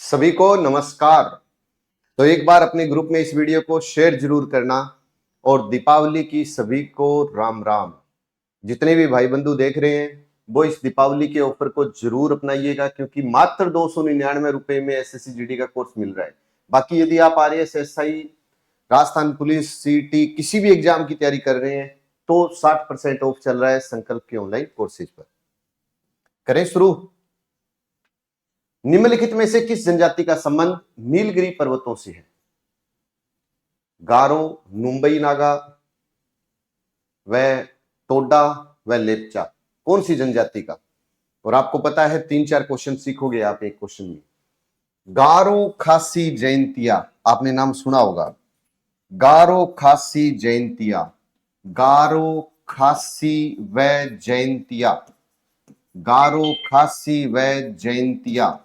सभी को नमस्कार। तो एक बार अपने ग्रुप में इस वीडियो को शेयर जरूर करना और दीपावली की सभी को राम राम। जितने भी भाई बंधु देख रहे हैं वो इस दीपावली के ऑफर को जरूर अपनाइएगा, क्योंकि मात्र 299 रुपए में एसएससी जीडी का कोर्स मिल रहा है। बाकी यदि आप आरएएस, एसआई, राजस्थान पुलिस, सीटी किसी भी एग्जाम की तैयारी कर रहे हैं तो 60% ऑफ चल रहा है संकल्प के ऑनलाइन कोर्सेज पर। करें शुरू। निम्नलिखित में से किस जनजाति का संबंध नीलगिरी पर्वतों से है? गारो, मुंबई नागा, व टोडा, व लेपचा। कौन सी जनजाति का? और आपको पता है 3-4 क्वेश्चन सीखोगे आप एक क्वेश्चन में। गारो, खासी, जयंतिया, आपने नाम सुना होगा। गारो, खासी, जयंतिया, गारो, खासी व जयंतिया, गारो, खासी व जयंतिया,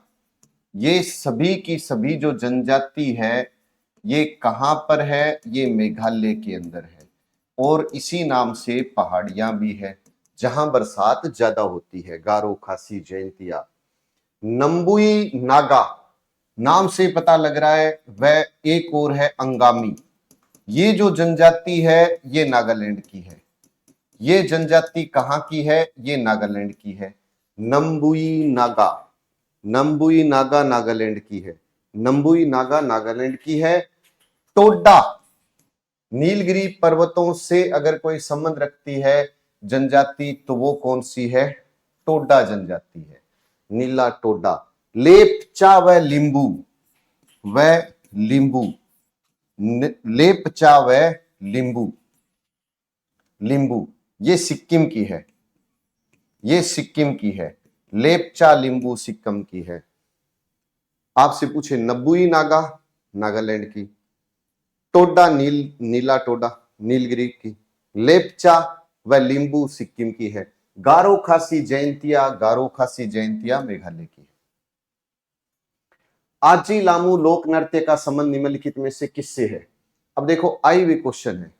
ये सभी की सभी जो जनजाति है ये कहां पर है? ये मेघालय के अंदर है। और इसी नाम से पहाड़ियां भी है जहां बरसात ज्यादा होती है। गारो, खासी, जयंतिया। नंबुई नागा, नाम से पता लग रहा है। वह एक और है अंगामी। ये जो जनजाति है ये नागालैंड की है। ये जनजाति कहां की है? ये नागालैंड की है। नंबुई नागा, नंबुई नागा नागालैंड की है। नंबुई नागा नागालैंड की है। टोडा, नीलगिरी पर्वतों से अगर कोई संबंध रखती है जनजाति तो वो कौन सी है? टोडा जनजाति है, नीला टोडा। लेपचा व लिंबू, व लिंबू, लेपचा व लिंबू, लिंबू, ये सिक्किम की है। ये सिक्किम की है। लेपचा लिंबू सिक्किम की है। आपसे पूछे नब्बुई नागा, नागालैंड की। टोडा, नीला टोडा, नीलगिरी की। लेपचा व लिंबू सिक्किम की है। गारो, खासी, जयंतिया, गारो, खासी, जयंतिया मेघालय की है। आजी लामू लोक नृत्य का संबंध निम्नलिखित में से किससे है? अब देखो आई हुए क्वेश्चन है।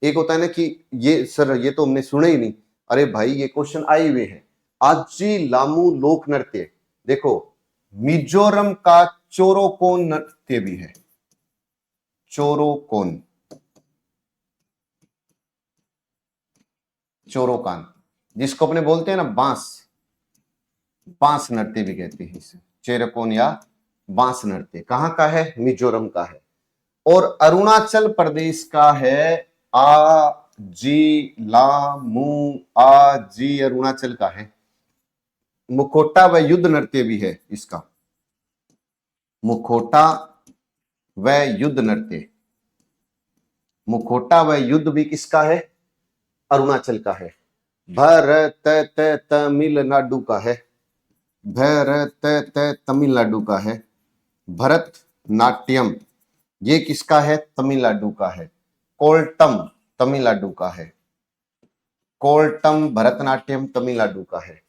एक होता है ना कि ये सर ये तो हमने सुने ही नहीं। अरे भाई ये क्वेश्चन आए हुए हैं। आजी लामू लोक नृत्य, देखो मिजोरम का चोरोकोन नृत्य भी है। चोरोकोन, चोरोकान, जिसको अपने बोलते हैं ना बांस, बांस नृत्य भी कहते हैं इसे। चेरकोन या बांस नृत्य कहां का है? मिजोरम का है। और अरुणाचल प्रदेश का है आजी लामू, आजी अरुणाचल का है। मुखोटा व युद्ध नृत्य भी है इसका। मुखोटा व युद्ध नृत्य, मुखोटा व युद्ध भी किसका है? अरुणाचल का है। भरत तमिलनाडु का है। भरत तमिलनाडु का है। भरतनाट्यम ये किसका है? तमिलनाडु का है। कोल्टम तमिलनाडु का है। कोल्टम भरतनाट्यम तमिलनाडु का है।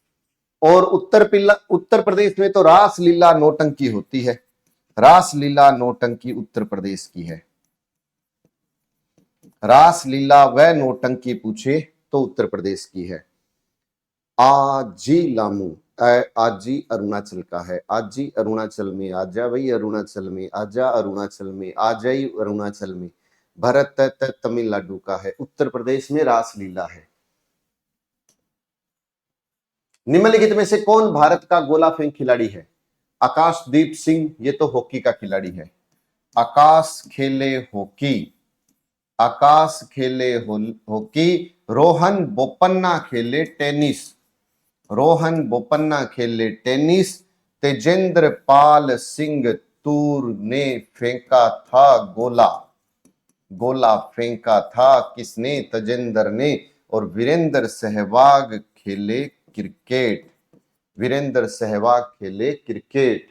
और उत्तर प्रदेश में तो रासलीला नौटंकी होती है। रासलीला नौटंकी उत्तर प्रदेश की है। रासलीला व नौटंकी पूछे तो उत्तर प्रदेश की है। आजी लामू, आजी अरुणाचल का है। आजी अरुणाचल में आजा, वही अरुणाचल में आजा, अरुणाचल में आ जाई, अरुणाचल में। भरत तमिलनाडु का है। उत्तर प्रदेश में रासलीला है। निम्नलिखित में से कौन भारत का गोला फेंक खिलाड़ी है? आकाशदीप सिंह, ये तो हॉकी का खिलाड़ी है। आकाश खेले हॉकी, आकाश खेले हॉकी। रोहन बोपन्ना खेले टेनिस, रोहन बोपन्ना खेले टेनिस। तेजेंद्र पाल सिंह तूर ने फेंका था गोला, गोला फेंका था किसने? तजेंद्र ने। और वीरेंद्र सहवाग खेले क्रिकेट, वीरेंद्र सहवाग खेले क्रिकेट,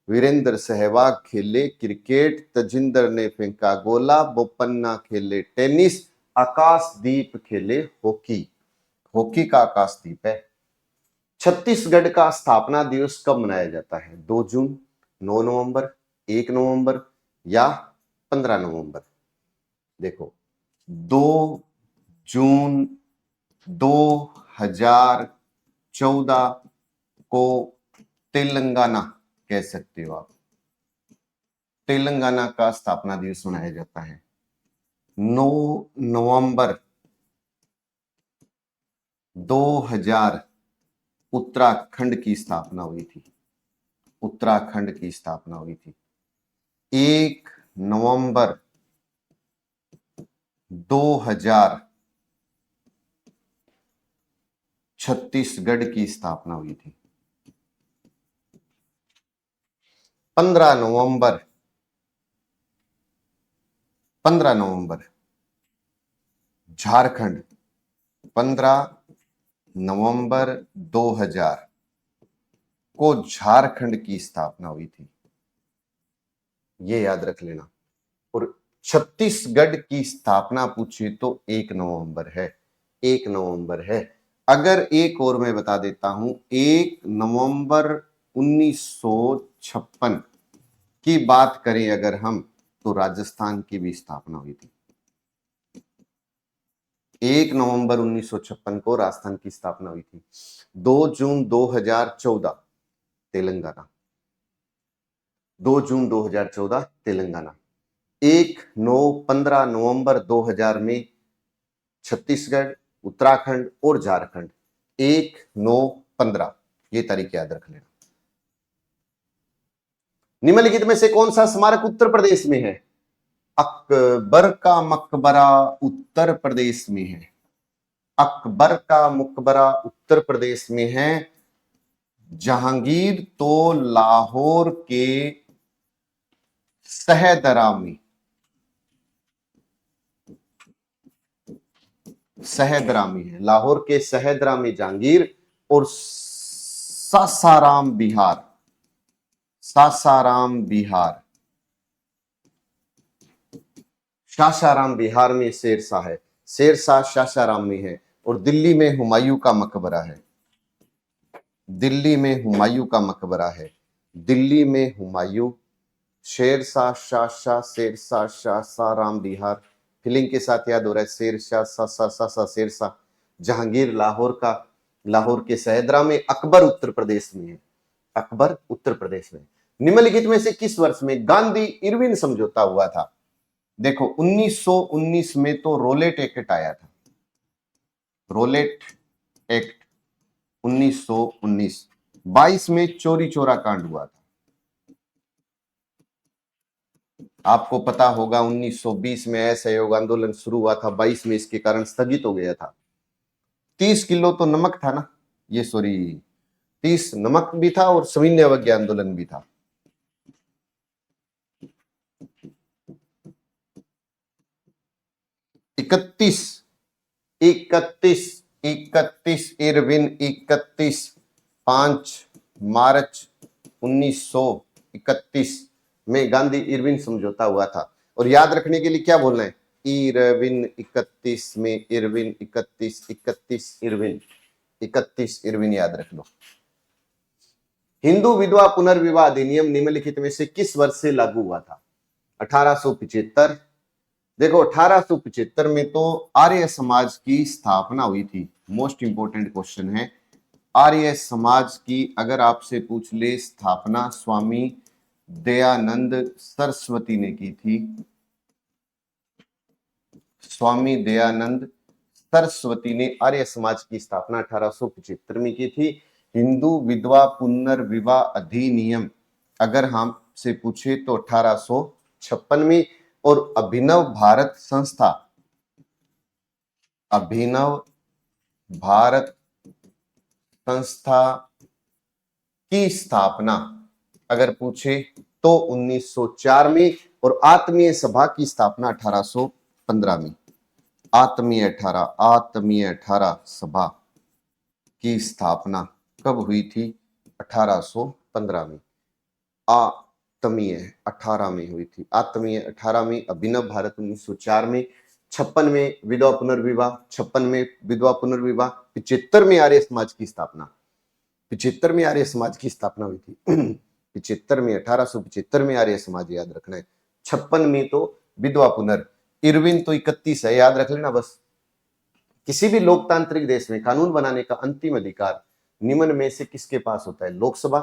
वीरेंद्र सहवाग खेले क्रिकेट। तजिंदर ने फेंका गोला, बोपन्ना खेले टेनिस, आकाशदीप खेले हॉकी। हॉकी का आकाशदीप है। छत्तीसगढ़ का स्थापना दिवस कब मनाया जाता है? 2 जून, 9 नवंबर, 1 नवंबर या 15 नवंबर? देखो 2 जून 2014 को तेलंगाना कह सकते हो आप। तेलंगाना का स्थापना दिवस मनाया जाता है? 9 नवंबर 2000 उत्तराखंड की स्थापना हुई थी। उत्तराखंड की स्थापना हुई थी। 1 नवंबर 2000 छत्तीसगढ़ की स्थापना हुई थी। 15 नवंबर झारखंड, 15 नवंबर 2000 को झारखंड की स्थापना हुई थी, ये याद रख लेना। और छत्तीसगढ़ की स्थापना पूछे तो 1 नवंबर है, 1 नवंबर है। अगर एक और मैं बता देता हूं, 1 नवंबर 1956 की बात करें अगर हम, तो राजस्थान की भी स्थापना हुई थी। 1 नवंबर 1956 को राजस्थान की स्थापना हुई थी। 2 जून 2014 तेलंगाना, 2 जून 2014 तेलंगाना। 15 नवंबर 2000 में छत्तीसगढ़, उत्तराखंड और झारखंड। 1, 9, 15 ये तारीख याद रख लेना। निम्नलिखित में से कौन सा स्मारक उत्तर प्रदेश में है? अकबर का मकबरा उत्तर प्रदेश में है। अकबर का मकबरा उत्तर प्रदेश में है। जहांगीर तो लाहौर के सहदरा में, सहदरा में है। लाहौर के सहदरा में जहांगीर, और सासाराम बिहार, सासाराम बिहार, सासाराम बिहार में शेरशाह है। शेरशाह सासाराम में है। और दिल्ली में हुमायूं का मकबरा है। दिल्ली में हुमायूं का मकबरा है। दिल्ली में हुमायूं, शेरशाह शाह, शेरशाह सासाराम बिहार, फीलिंग के साथ याद हो रहा है। शेरशाह सा शेरशाह। जहांगीर लाहौर का, लाहौर के सहदरा में। अकबर उत्तर प्रदेश में है। अकबर उत्तर प्रदेश में। निम्नलिखित में से किस वर्ष में गांधी इरविन समझौता हुआ था? देखो 1919 में तो रोलेट एक्ट आया था। Roulette act 1919। 22 में चोरी चोरा कांड हुआ था। आपको पता होगा 1920 में असहयोग आंदोलन शुरू हुआ था, 22 में इसके कारण स्थगित हो गया था। 30 किलो तो नमक था ना, ये सॉरी 30 नमक भी था और सविनय अवज्ञा आंदोलन भी था। इकतीस इरविन 5 मार्च 1931 में गांधी इरविन समझौता हुआ था। और याद रखने के लिए क्या बोलना है? इरविन 31 में, इरविन 31 इरविन याद रख लो। हिंदू विधवा पुनर्विवाह अधिनियम निम्नलिखित में से किस वर्ष से लागू हुआ था? 1875। देखो 1875 में तो आर्य समाज की स्थापना हुई थी। मोस्ट इंपोर्टेंट क्वेश्चन है, आर्य समाज की अगर आपसे पूछ ले स्थापना स्वामी दयानंद सरस्वती ने की थी। स्वामी दयानंद सरस्वती ने आर्य समाज की स्थापना 1875 में की थी। हिंदू विधवा पुनर्विवाह अधिनियम अगर हमसे पूछे तो 1856 में। और अभिनव भारत संस्था, अभिनव भारत संस्था की स्थापना अगर पूछे तो 1904 में। और आत्मीय सभा की स्थापना 1815 में। आत्मीय 18 सभा की स्थापना कब हुई थी? 1815 में। आत्मीय 18 में हुई थी। आत्मीय 18 में, अभिनव भारत 1904 में, 56 में विधवा पुनर्विवाह, 56 में विधवा पुनर्विवाह, 75 में आर्य समाज की स्थापना, 75 में आर्य समाज की स्थापना हुई थी। 75 में, 1875 में आर्य समाज याद रखना है। 56 में तो विधवा पुनर्, इरविन तो 31 है, याद रख लेना बस। किसी भी लोकतांत्रिक देश में कानून बनाने का अंतिम अधिकार निम्न में से किसके पास होता है? लोकसभा,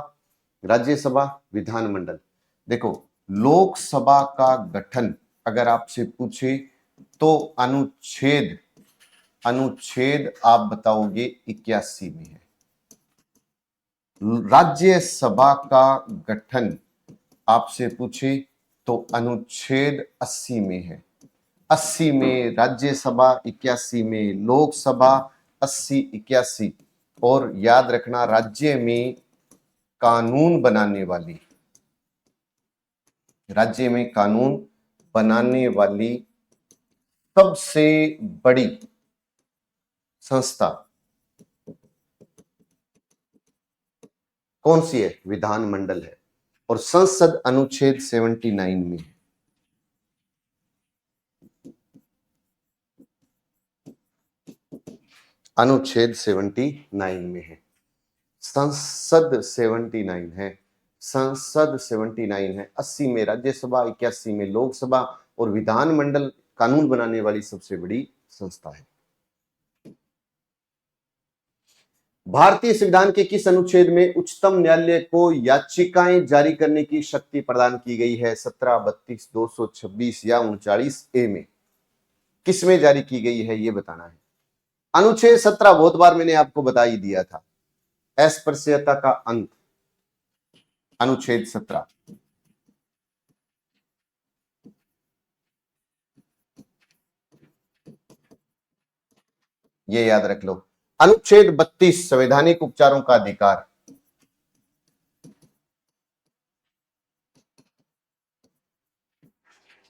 राज्यसभा, विधानमंडल। देखो लोकसभा का गठन अगर आपसे पूछे तो अनुच्छेद आप बताओगे 81 में है। राज्यसभा का गठन आपसे पूछे तो अनुच्छेद 80 में है। 80 में राज्यसभा, 81 में लोकसभा, 80 81। और याद रखना, राज्य में कानून बनाने वाली, राज्य में कानून बनाने वाली सबसे बड़ी संस्था कौन सी है? विधानमंडल है। और संसद अनुच्छेद 79 में है। अनुच्छेद 79 में है। संसद 79 है। संसद 79 है। 80 में राज्यसभा, 81 में लोकसभा और विधानमंडल कानून बनाने वाली सबसे बड़ी संस्था है। भारतीय संविधान के किस अनुच्छेद में उच्चतम न्यायालय को याचिकाएं जारी करने की शक्ति प्रदान की गई है? 17, 32, 226 या 39A में? किस में जारी की गई है ये बताना है। अनुच्छेद 17 बहुत बार मैंने आपको बता ही दिया था। अस्पृश्यता का अंत, अनुच्छेद 17। ये याद रख लो। अनुच्छेद 32 संवैधानिक उपचारों का अधिकार,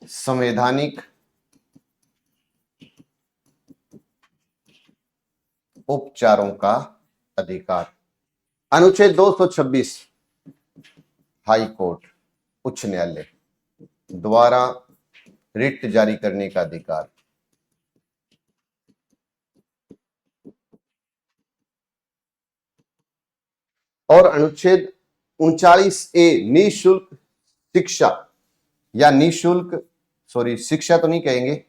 संवैधानिक उपचारों का अधिकार। अनुच्छेद 226 हाई कोर्ट, उच्च न्यायालय द्वारा रिट जारी करने का अधिकार। और अनुच्छेद 39A निःशुल्क शिक्षा या निःशुल्क, सॉरी शिक्षा तो नहीं कहेंगे,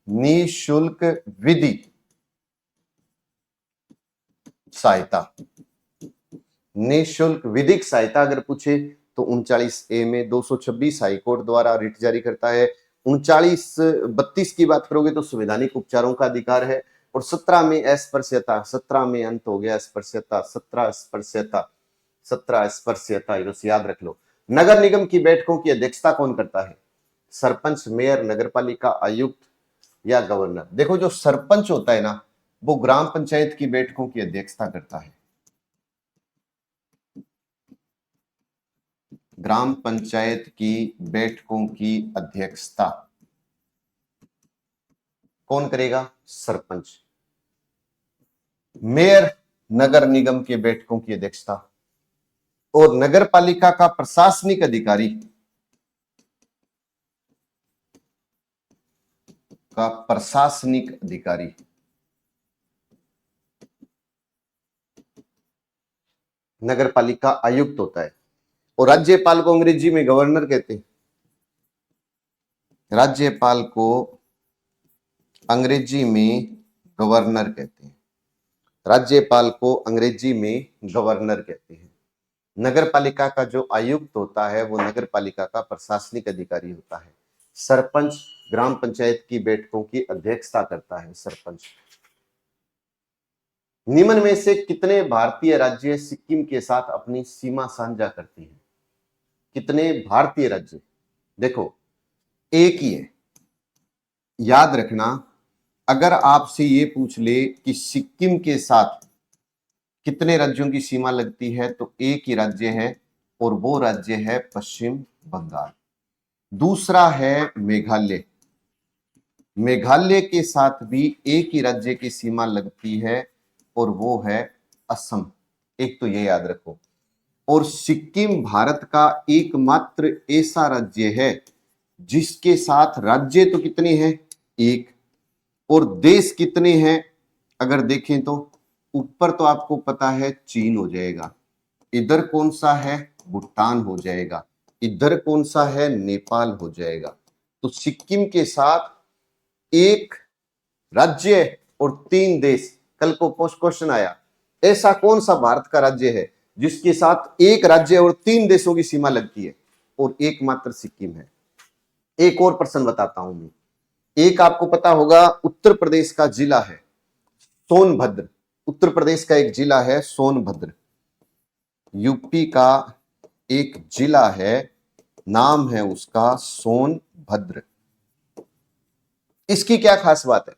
निःशुल्क विधि सहायता, निःशुल्क विधिक सहायता अगर पूछे तो 39A में 226 हाईकोर्ट द्वारा रिट जारी करता है। 32 की बात करोगे तो संवैधानिक उपचारों का अधिकार है। और 17 में अस्पृश्यता, 17 में अंत हो गया अस्पृश्यता, 17 अस्पृश्यता, 17 अस्पृश्यता, याद रख लो। नगर निगम की बैठकों की अध्यक्षता कौन करता है? सरपंच, मेयर, नगरपालिका आयुक्त या गवर्नर? देखो जो सरपंच होता है ना, वो ग्राम पंचायत की बैठकों की अध्यक्षता करता है। ग्राम पंचायत की बैठकों की अध्यक्षता कौन करेगा? सरपंच। मेयर नगर निगम की बैठकों की अध्यक्षता। और नगर पालिका का प्रशासनिक अधिकारी नगर पालिका आयुक्त होता है। और राज्यपाल को अंग्रेजी में गवर्नर कहते हैं। राज्यपाल को अंग्रेजी में गवर्नर कहते हैं। राज्यपाल को अंग्रेजी में गवर्नर कहते हैं। नगर पालिका का जो आयुक्त होता है वो नगर पालिका का प्रशासनिक अधिकारी होता है। सरपंच ग्राम पंचायत की बैठकों की अध्यक्षता करता है। सरपंच। निम्न में से कितने भारतीय राज्य सिक्किम के साथ अपनी सीमा साझा करते हैं? कितने भारतीय राज्य? देखो एक ही है, याद रखना। अगर आपसे ये पूछ ले कि सिक्किम के साथ कितने राज्यों की सीमा लगती है तो एक ही राज्य है और वो राज्य है पश्चिम बंगाल। दूसरा है मेघालय। मेघालय के साथ भी एक ही राज्य की सीमा लगती है और वो है असम। एक तो ये याद रखो। और सिक्किम भारत का एकमात्र ऐसा राज्य है जिसके साथ राज्य तो कितने हैं? एक। और देश कितने हैं अगर देखें तो ऊपर तो आपको पता है चीन हो जाएगा, इधर कौन सा है? भूटान हो जाएगा, इधर कौन सा है? नेपाल हो जाएगा। तो सिक्किम के साथ एक राज्य और 3 देश। कल को पोस्ट क्वेश्चन आया, ऐसा कौन सा भारत का राज्य है जिसके साथ एक राज्य और 3 देशों की सीमा लगती है? और एकमात्र सिक्किम है। एक और प्रश्न बताता हूं मैं। एक आपको पता होगा उत्तर प्रदेश का जिला है सोनभद्र। उत्तर प्रदेश का एक जिला है सोनभद्र। यूपी का एक जिला है, नाम है उसका सोनभद्र। इसकी क्या खास बात है?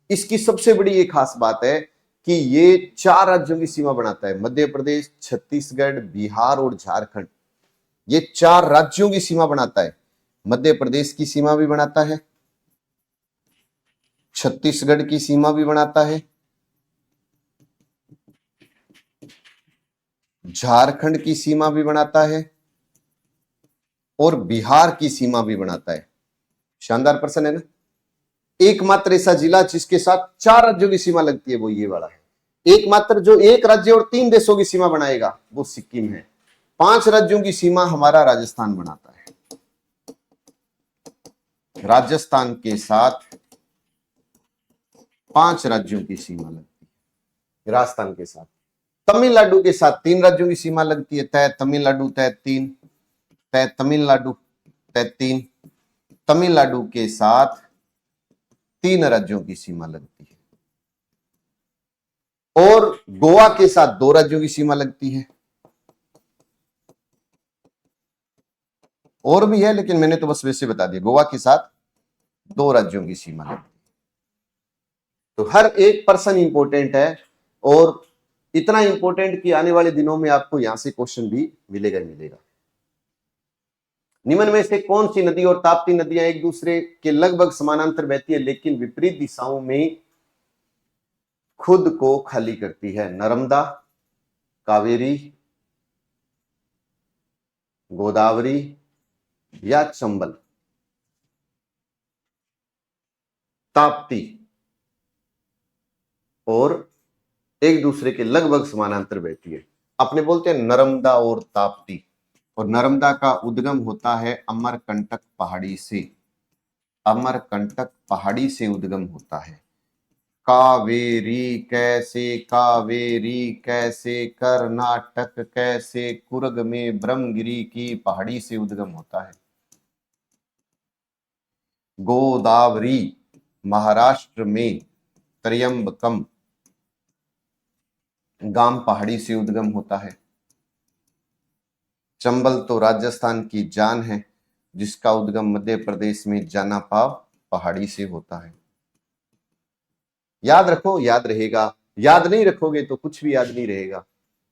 इसकी सबसे बड़ी एक खास बात है कि ये 4 राज्यों की सीमा बनाता है, मध्य प्रदेश, छत्तीसगढ़, बिहार और झारखंड। ये 4 राज्यों की सीमा बनाता है। मध्य प्रदेश की सीमा भी बनाता है, छत्तीसगढ़ की सीमा भी बनाता है, झारखंड की सीमा भी बनाता है और बिहार की सीमा भी बनाता है। शानदार प्रश्न है ना। एकमात्र ऐसा जिला जिसके साथ 4 राज्यों की सीमा लगती है वो ये वाला है। एकमात्र जो एक राज्य और 3 देशों की सीमा बनाएगा वो सिक्किम है। 5 राज्यों की सीमा हमारा राजस्थान बनाता है। राजस्थान के साथ 5 राज्यों की सीमा लगती है राजस्थान के साथ। तमिलनाडु के साथ 3 राज्यों की सीमा लगती है, तय तमिलनाडु, तय 3, तय तमिलनाडु, तय 3। तमिलनाडु के साथ 3 राज्यों की सीमा लगती है और गोवा के साथ 2 राज्यों की सीमा लगती है। और भी है लेकिन मैंने तो बस वैसे बता दिया, गोवा के साथ 2 राज्यों की सीमा लगती है। तो हर एक पर्सन इंपॉर्टेंट है और इतना इंपॉर्टेंट कि आने वाले दिनों में आपको यहां से क्वेश्चन भी मिलेगा मिलेगा। निम्न में से कौन सी नदी और ताप्ती नदियां एक दूसरे के लगभग समानांतर बहती है लेकिन विपरीत दिशाओं में खुद को खाली करती है? नर्मदा, कावेरी, गोदावरी या चंबल? ताप्ती और एक दूसरे के लगभग समानांतर बहती है। अपने बोलते हैं नर्मदा और ताप्ती। और नर्मदा का उद्गम होता है अमरकंटक पहाड़ी से। अमरकंटक पहाड़ी से उद्गम होता है। कावेरी कैसे, कावेरी कैसे, कर्नाटक कैसे, कुर्ग में ब्रह्मगिरी की पहाड़ी से उद्गम होता है। गोदावरी महाराष्ट्र में त्र्यंबकम गाम पहाड़ी से उद्गम होता है। चंबल तो राजस्थान की जान है जिसका उद्गम मध्य प्रदेश में जानापाव पहाड़ी से होता है। याद रखो, याद रहेगा। याद नहीं रखोगे तो कुछ भी याद नहीं रहेगा,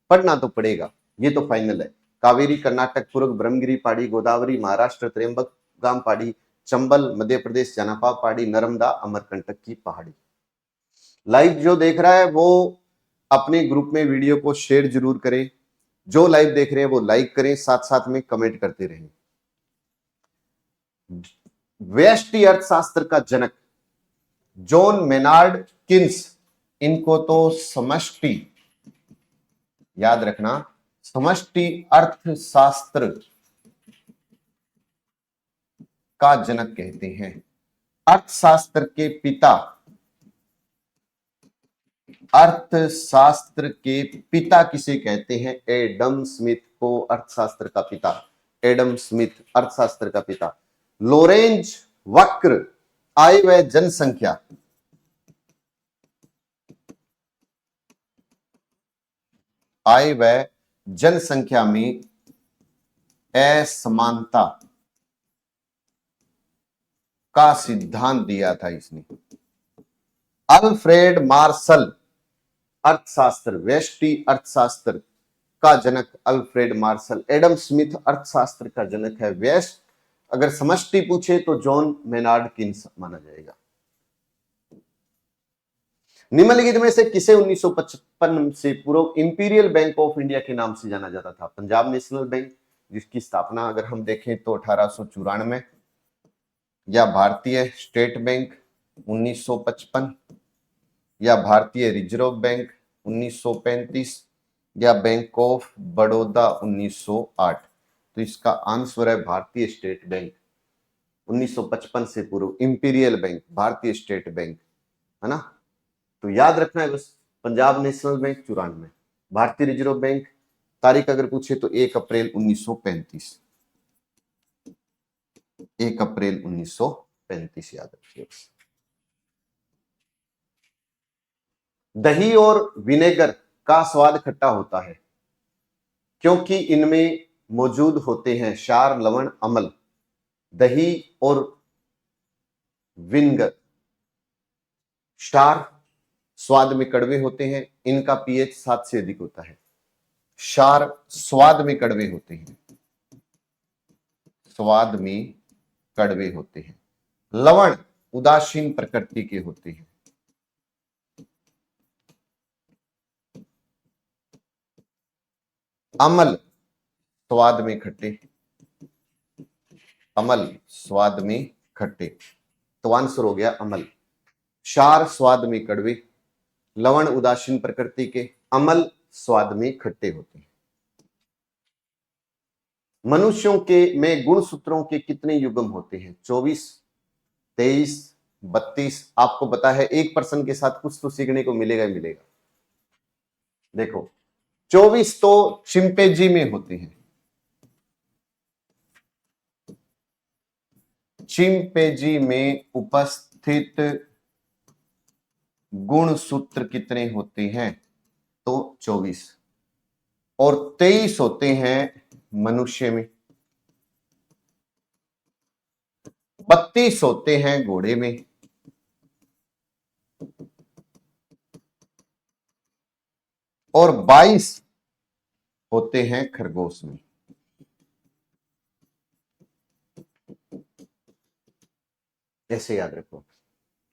पढ़ना तो पड़ेगा, ये तो फाइनल है। कावेरी कर्नाटक, कुर्ग ब्रह्मगिरी पहाड़ी, गोदावरी महाराष्ट्र त्र्यंबक गाम पहाड़ी, चंबल मध्य प्रदेश जानापाव पहाड़ी, नर्मदा अमरकंटक की पहाड़ी। लाइव जो देख रहा है वो अपने ग्रुप में वीडियो को शेयर जरूर करें। जो लाइव देख रहे हैं वो लाइक करें, साथ साथ में कमेंट करते रहें। व्यष्टि अर्थशास्त्र का जनक जॉन मेनार्ड किन्स, इनको तो समष्टि, याद रखना, समष्टि अर्थशास्त्र का जनक कहते हैं। अर्थशास्त्र के पिता, अर्थशास्त्र के पिता किसे कहते हैं? एडम स्मिथ को अर्थशास्त्र का पिता, एडम स्मिथ अर्थशास्त्र का पिता। लोरेंज वक्र आय व जनसंख्या, आय व जनसंख्या में असमानता का सिद्धांत दिया था इसने। अल्फ्रेड मार्शल अर्थशास्त्र, व्यष्टि अर्थशास्त्र का जनक अल्फ्रेड मार्शल। एडम स्मिथ अर्थशास्त्र का जनक है। व्यष्टि अगर समष्टि पूछे तो जॉन मेनार्ड किन्स माना जाएगा। निम्नलिखित में से किसे 1955 से पूर्व इंपीरियल बैंक ऑफ इंडिया के नाम से जाना जाता था? पंजाब नेशनल बैंक, जिसकी स्थापना अगर हम देखें तो 1894, या भारतीय स्टेट बैंक 1955, या भारतीय रिजर्व बैंक 1935, या बैंक ऑफ बड़ौदा 1908। तो इसका आंसर है भारतीय स्टेट बैंक। 1955 से पूर्व इंपीरियल बैंक, भारतीय स्टेट बैंक, है ना। तो याद रखना है बस, पंजाब नेशनल बैंक 94, भारतीय रिजर्व बैंक तारीख अगर पूछे तो 1 अप्रैल 1935। 1 अप्रैल 1935 याद रखिए। दही और विनेगर का स्वाद खट्टा होता है क्योंकि इनमें मौजूद होते हैं क्षार, लवण, अम्ल। दही और विनेगर क्षार स्वाद में कड़वे होते हैं, इनका पीएच 7 से अधिक होता है। क्षार स्वाद में कड़वे होते हैं, स्वाद में कड़वे होते हैं। लवण उदासीन प्रकृति के होते हैं। अम्ल स्वाद में खट्टे, अम्ल स्वाद में खट्टे, तो आंसर हो गया अम्ल। क्षार स्वाद में कड़वे, लवण उदासीन प्रकृति के, अम्ल स्वाद में खट्टे होते हैं। मनुष्यों के में गुणसूत्रों के कितने युग्म होते हैं? 24, 23, 32। आपको पता है 1% के साथ कुछ तो सीखने को मिलेगा ही मिलेगा। देखो 24 तो चिंपैंजी में होते हैं। चिंपैंजी में उपस्थित गुणसूत्र कितने होते हैं? तो 24। और 23 होते हैं मनुष्य में, 32 होते हैं घोड़े में, और 22 होते हैं खरगोश में। ऐसे याद रखो,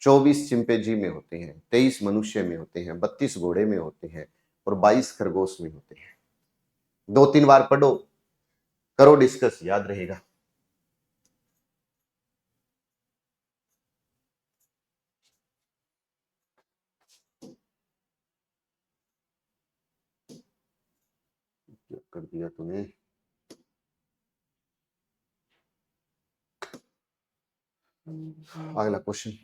24 चिंपैंजी में होते हैं, 23 मनुष्य में होते हैं, 32 घोड़े में होते हैं और 22 खरगोश में होते हैं। 2-3 बार पढ़ो, करो डिस्कस, याद रहेगा। क्या कर दिया तूने? अगला क्वेश्चन।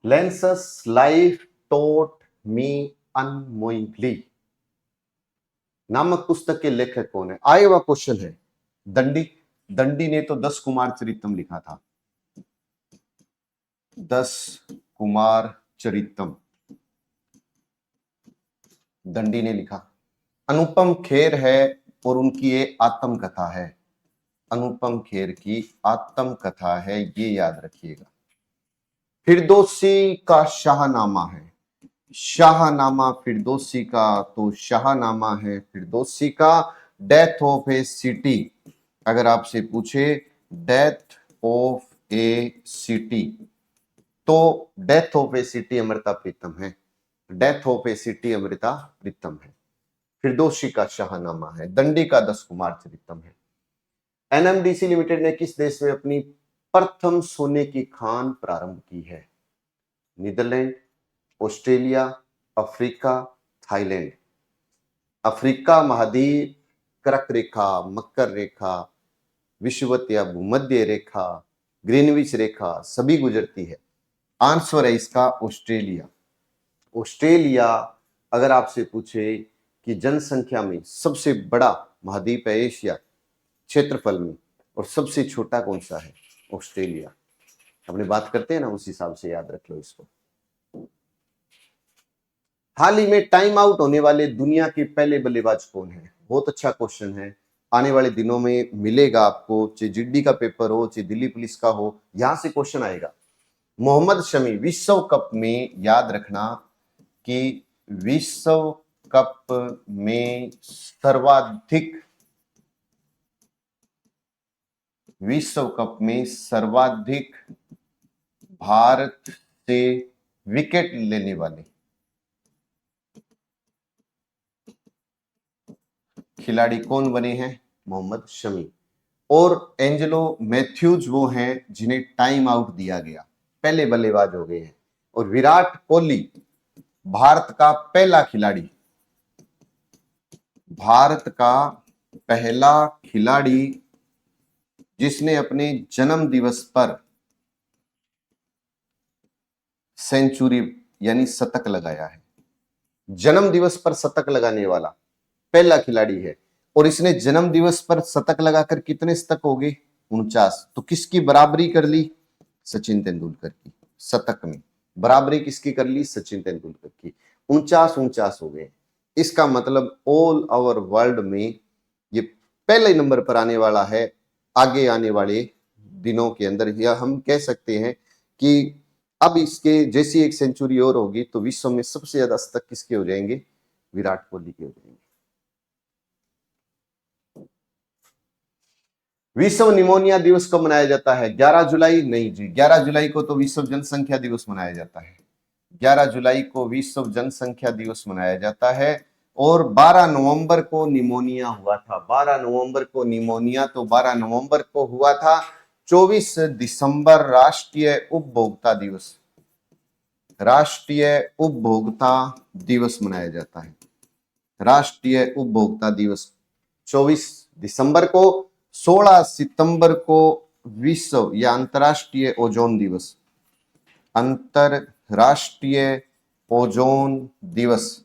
लेंसस लाइफ टोट मी अनमोइंगली नामक पुस्तक के लेखक कौन है? आए हुआ क्वेश्चन है। दंडी। दंडी ने तो 10 कुमार चरितम लिखा था। 10 कुमार चरितम दंडी ने लिखा। अनुपम खेर है और उनकी ये आत्मकथा है। अनुपम खेर की आत्मकथा है, ये याद रखिएगा। फिरदौसी का शाहनामा है। शाहनामा फिरदौसी का तो शाहनामा है फिरदौसी का। डेथ ऑफ ए सिटी, अगर आपसे पूछे डेथ ऑफ ए सिटी तो death of a city Amrita Pritam है। Death of a city Amrita Pritam है। फिरदौसी का शाहनामा है। दंडी का 10 कुमार चरितम है। एनएमडीसी लिमिटेड ने किस देश में अपनी प्रथम सोने की खान प्रारंभ की है? Netherlands, Australia, Africa, Thailand. Africa महाद्वीप कर्क रेखा, मकर रेखा, विषुवत या भूमध्य रेखा, ग्रीनविच रेखा सभी गुजरती है। आंसर है इसका ऑस्ट्रेलिया। ऑस्ट्रेलिया अगर आपसे पूछे कि जनसंख्या में सबसे बड़ा महाद्वीप है एशिया क्षेत्रफल में और सबसे छोटा कौन सा है? ऑस्ट्रेलिया। अपने बात करते हैं ना, उस हिसाब से याद रख लो इसको। हाल ही में टाइम आउट होने वाले दुनिया के पहले बल्लेबाज कौन है? बहुत अच्छा क्वेश्चन है। आने वाले दिनों में मिलेगा आपको, चाहे जीडी का पेपर हो चाहे दिल्ली पुलिस का हो, यहां से क्वेश्चन आएगा। मोहम्मद शमी विश्व कप में, याद रखना कि विश्व कप में सर्वाधिक भारत से विकेट लेने वाले खिलाड़ी कौन बने हैं? मोहम्मद शमी। और एंजेलो मैथ्यूज वो हैं जिन्हें टाइम आउट दिया गया, पहले बल्लेबाज हो गए हैं। और विराट कोहली भारत का पहला खिलाड़ी, भारत का पहला खिलाड़ी जिसने अपने जन्म दिवस पर सेंचुरी यानी शतक लगाया है। जन्म दिवस पर शतक लगाने वाला पहला खिलाड़ी है। और इसने जन्म दिवस पर शतक लगाकर कितने शतक हो गए? 49। तो किसकी बराबरी कर ली? सचिन तेंदुलकर की। शतक में बराबरी किसकी कर ली? सचिन तेंदुलकर की। 49 हो गए। इसका मतलब ऑल ओवर वर्ल्ड में ये पहले नंबर पर आने वाला है। आगे आने वाले दिनों के अंदर या हम कह सकते हैं कि अब इसके जैसी एक सेंचुरी और होगी तो विश्व में सबसे ज्यादा शतक किसके हो जाएंगे? विराट कोहली के हो जाएंगे। विश्व निमोनिया दिवस कब मनाया जाता है? 11 जुलाई? नहीं जी, 11 जुलाई को तो विश्व जनसंख्या दिवस मनाया जाता है। 11 जुलाई को विश्व जनसंख्या दिवस मनाया जाता है। और 12 नवंबर को निमोनिया हुआ था। 12 नवंबर को निमोनिया, तो 12 नवंबर को हुआ था। 24 दिसंबर राष्ट्रीय उपभोक्ता दिवस, राष्ट्रीय उपभोक्ता दिवस मनाया जाता है। राष्ट्रीय उपभोक्ता दिवस 24 दिसंबर को। 16 सितंबर को विश्व या अंतरराष्ट्रीय ओजोन दिवस, अंतरराष्ट्रीय ओजोन दिवस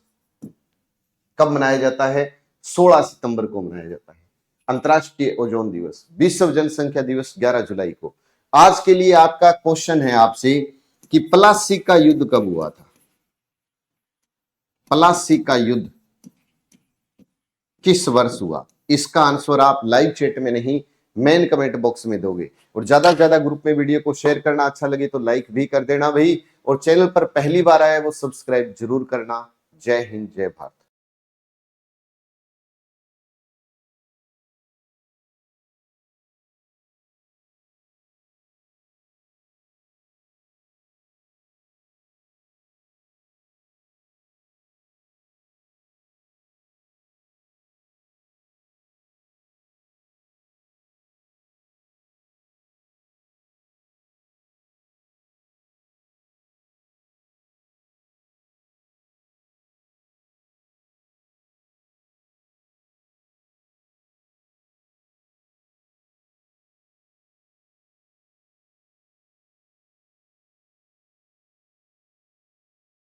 कब मनाया जाता है? 16 सितंबर को मनाया जाता है अंतरराष्ट्रीय ओजोन दिवस। विश्व जनसंख्या दिवस 11 जुलाई को। आज के लिए आपका क्वेश्चन है आपसे कि प्लासी का युद्ध कब हुआ था? प्लासी का युद्ध किस वर्ष हुआ? इसका आंसर आप लाइव चैट में नहीं, मेन कमेंट बॉक्स में दोगे। और ज्यादा से ज्यादा ग्रुप में वीडियो को शेयर करना, अच्छा लगे तो लाइक भी कर देना भाई। और चैनल पर पहली बार आया वो सब्सक्राइब जरूर करना। जय हिंद, जय भारत।